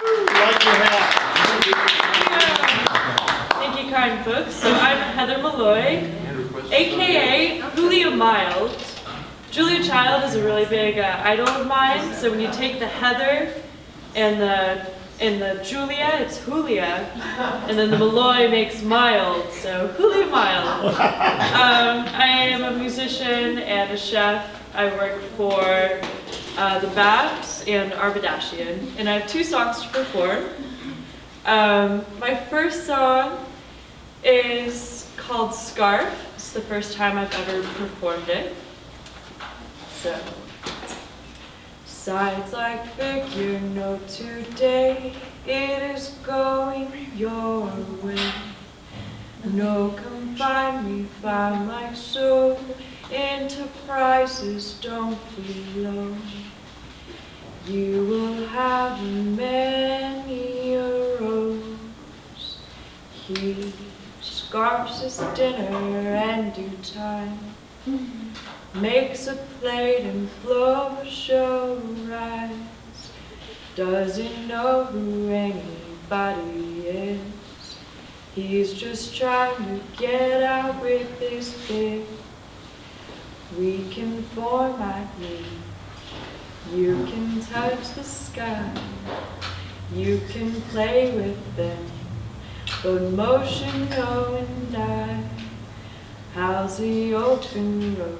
Like your hat. Thank you, kind folks. So I'm Heather Mulloy, aka Julia Mild. Julia Child is a really big idol of mine. So when you take the Heather and the Julia, it's Julia, and then the Mulloy makes Mild. So Julia Mild. I am a musician and a chef. I work for the Babs and Arbadashian, and I have 2 songs to perform. My first song is called Scarf. It's the first time I've ever performed it. So, sides like figure, no today, it is going your way. No confine me, find my soul, enterprises don't below. You will have many a rose. He scarfs his dinner and due time, makes a plate and flush a rise. Doesn't know who anybody is. He's just trying to get out with his bit. We can form at me. You can touch the sky. You can play with them. But motion, no and I. How's the open road?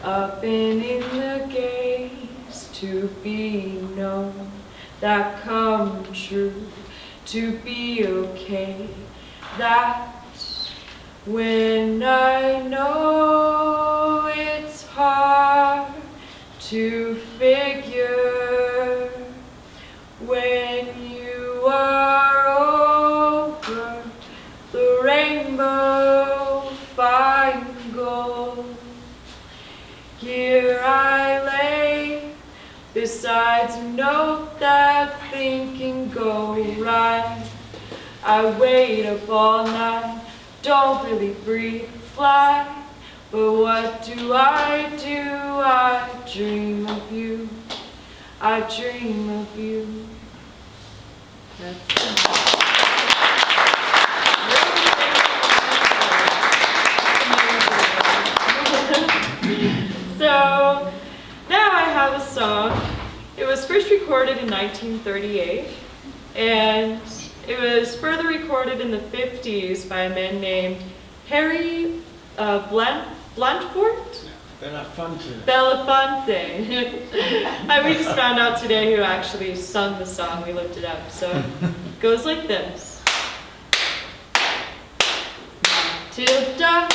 Up and in the gaze, to be known, that come true, to be okay. That's when I know it's hard to figure when you are over the rainbow, fine gold. Here I lay beside a note that thinking go right. I wait up all night, don't really breathe, fly. But what do? I dream of you. I dream of you. That's it. So now I have a song. It was first recorded in 1938, and it was further recorded in the 50s by a man named Harry Blandford? Belafonte. We just found out today who actually sung the song. We looked it up. So it goes like this. Matilda,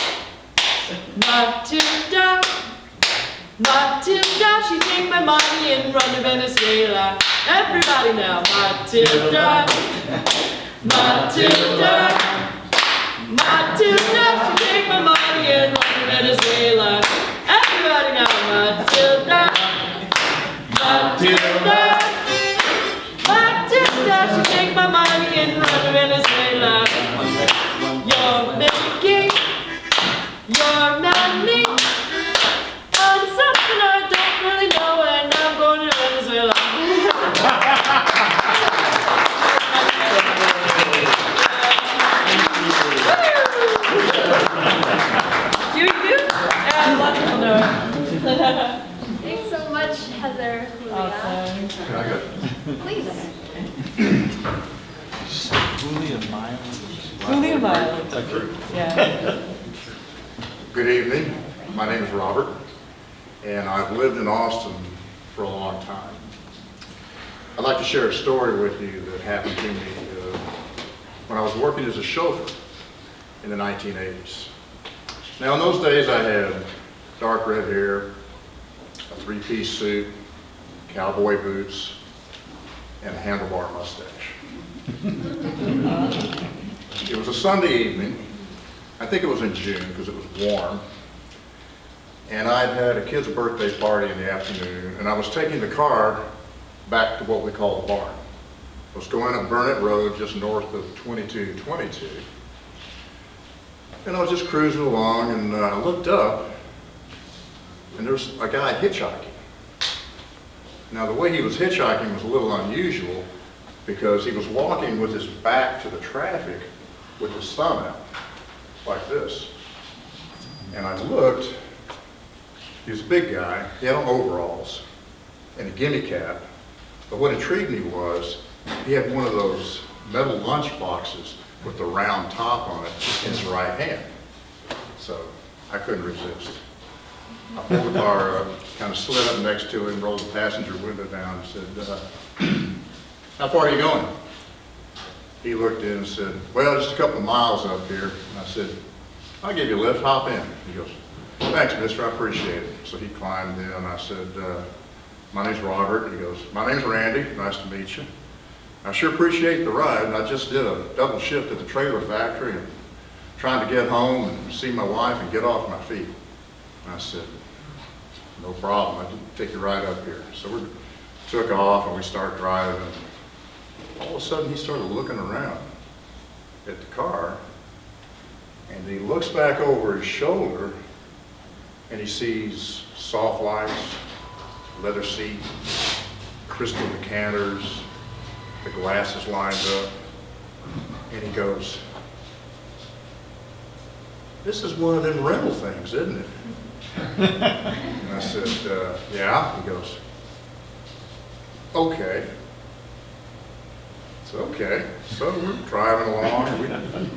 Matilda, Matilda, she take my money and run to Venezuela. Everybody now, Matilda, Matilda, Matilda, she take my money and run to Venezuela. Everybody now, Matilda, Matilda, Matilda, she take my money and run to Venezuela. You're making your money on something I don't really know, and I'm going to Venezuela. A lot of people know it. Thanks so much, Heather. Awesome. Can I go? Please. Julia Mild. Julia Mild. Is that true? Yeah. Good evening. My name is Robert, and I've lived in Austin for a long time. I'd like to share a story with you that happened to me when I was working as a chauffeur in the 1980s. Now, in those days, I had dark red hair, a 3-piece suit, cowboy boots, and a handlebar mustache. It was a Sunday evening. I think it was in June because it was warm. And I'd had a kid's birthday party in the afternoon, and I was taking the car back to what we call the barn. I was going up Burnett Road just north of 2222. And I was just cruising along, and I looked up, and there was a guy hitchhiking. Now, the way he was hitchhiking was a little unusual because he was walking with his back to the traffic with his thumb out, like this. And I looked, he was a big guy, he had on overalls and a gimme cap, but what intrigued me was he had one of those metal lunch boxes with the round top on it in his right hand. So I couldn't resist. I pulled the car up, kind of slid up next to him, rolled the passenger window down and said, how far are you going? He looked in and said, well, just a couple of miles up here. And I said, I'll give you a lift, hop in. He goes, thanks, mister, I appreciate it. So he climbed in, and I said, my name's Robert. He goes, my name's Randy, nice to meet you. I sure appreciate the ride. I just did a double shift at the trailer factory and trying to get home and see my wife and get off my feet. And I said, no problem, I can take you right up here. So we took off and we started driving. All of a sudden he started looking around at the car, and he looks back over his shoulder and he sees soft lights, leather seat, crystal decanters, the glasses lined up, and he goes, this is one of them rental things, isn't it? And I said, yeah. He goes, okay. So, okay. So we're driving along, we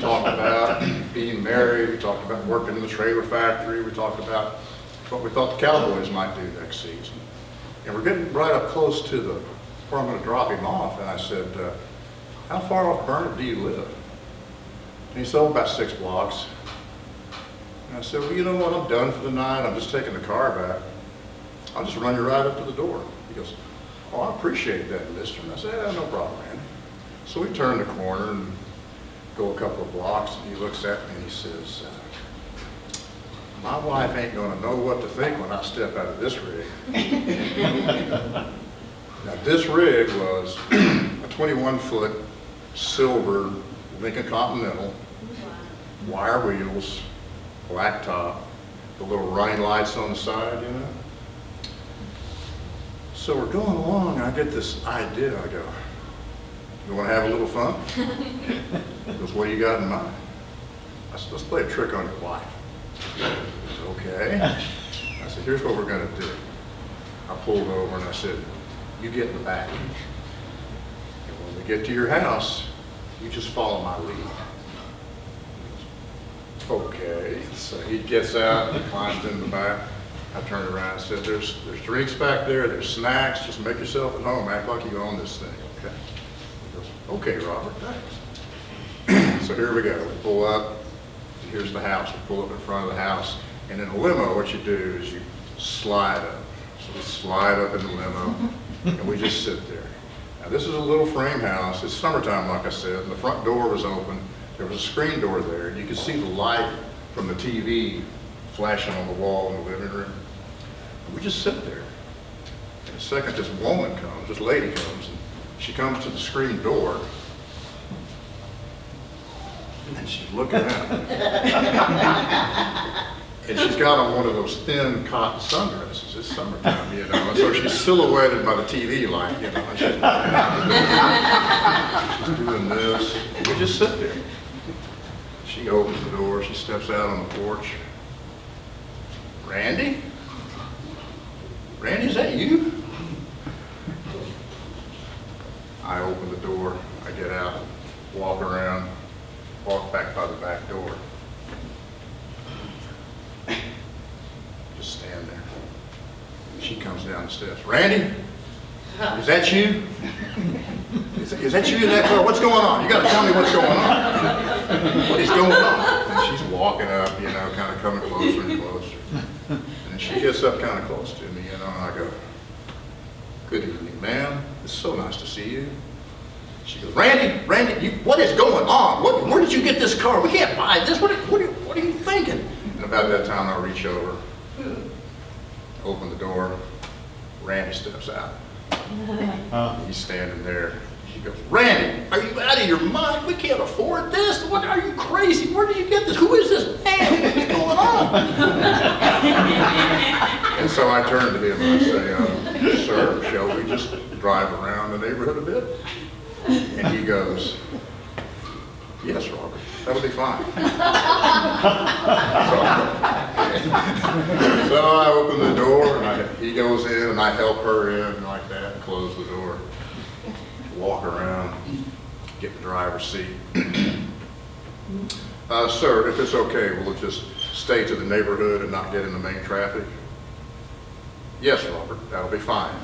talked about being married, we talked about working in the trailer factory, we talked about what we thought the Cowboys might do next season. And we're getting right up close to where I'm going to drop him off, and I said, how far off Burnett do you live? And he said, oh, about 6 blocks. And I said, well, you know what, I'm done for the night, I'm just taking the car back. I'll just run you right up to the door. He goes, oh, I appreciate that, mister. And I said, yeah, no problem, man. So we turn the corner and go a couple of blocks, and he looks at me and he says, my wife ain't gonna know what to think when I step out of this rig. Now this rig was a 21-foot silver Lincoln Continental, wire wheels, black top, the little running lights on the side, you know. So we're going along, and I get this idea. I go, you want to have a little fun? He goes, what do you got in mind? I said, let's play a trick on your wife. He goes, okay. I said, here's what we're going to do. I pulled over and I said, you get in the back. And when we get to your house, you just follow my lead. Okay, so he gets out, he climbs in the back. I turned around and said, there's drinks back there, there's snacks, just make yourself at home, act like you own this thing, okay? He goes, okay, Robert, thanks. So here we go, we pull up, here's the house, we pull up in front of the house, and in a limo, what you do is you slide up. So we slide up in the limo, and we just sit there. Now this is a little frame house, it's summertime, like I said, and the front door was open. There was a screen door there, and you could see the light from the TV flashing on the wall in the living room. And we just sit there. In a second, this woman comes, this lady comes, and she comes to the screen door, and she's looking out. And she's got on one of those thin cotton sundresses. It's summertime, you know, and so she's silhouetted by the TV light, you know, and she's looking out. She's doing this. And we just sit there. She opens the door, she steps out on the porch. Randy? Randy, is that you? I open the door, I get out, walk around, walk back by the back door. Just stand there. She comes down the steps. Randy? Is that you? Is that you in that car? What's going on? You got to tell me what's going on. What is going on? And she's walking up, you know, kind of coming closer and closer. And she gets up kind of close to me, you know, and I go, good evening, ma'am. It's so nice to see you. She goes, Randy, what is going on? Where did you get this car? We can't buy this. What are you thinking? And about that time, I reach over, open the door. Randy steps out. He's standing there. She goes, Randy, are you out of your mind? We can't afford this. What, are you crazy? Where did you get this? Who is this man? What's going on? And so I turn to him and I say, sir, shall we just drive around the neighborhood a bit? goes, yes, Robert, that'll be fine. So I open the door, and he goes in, and I help her in like that, and close the door, walk around, get the driver's seat. Sir, if it's okay, will it just stay to the neighborhood and not get in the main traffic? Yes, Robert, that'll be fine.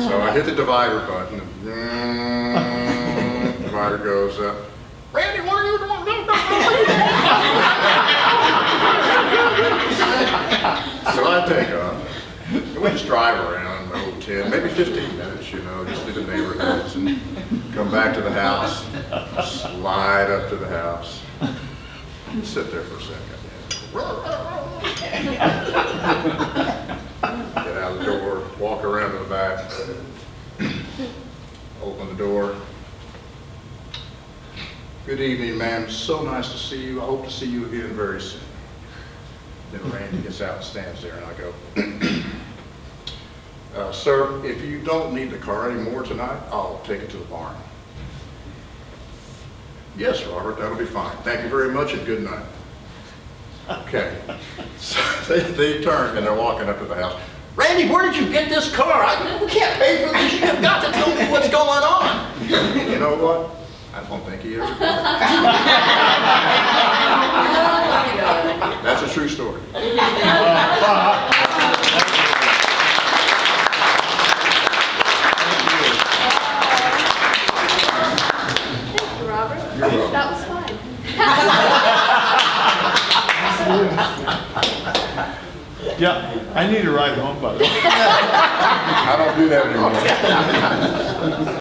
So I hit the divider button, and divider goes up. Randy, what are you doing? So I take off. And we just drive around, 10, maybe 15 minutes, you know, just through the neighborhoods, and come back to the house, slide up to the house, sit there for a second. Get out of the door, walk around to the back, open the door. Good evening, ma'am. So nice to see you. I hope to see you again very soon. Then Randy gets out and stands there, and I go, sir, if you don't need the car anymore tonight, I'll take it to the barn. Yes, Robert, that'll be fine. Thank you very much, and good night. Okay. So they turn, and they're walking up to the house. Randy, where did you get this car? We can't pay for this. You've got to tell me what's going on. You know what? I don't think he ever did. That's a true story. Thank you, Robert. That was fun. Yeah, I need a ride home, by the way. I don't do that anymore.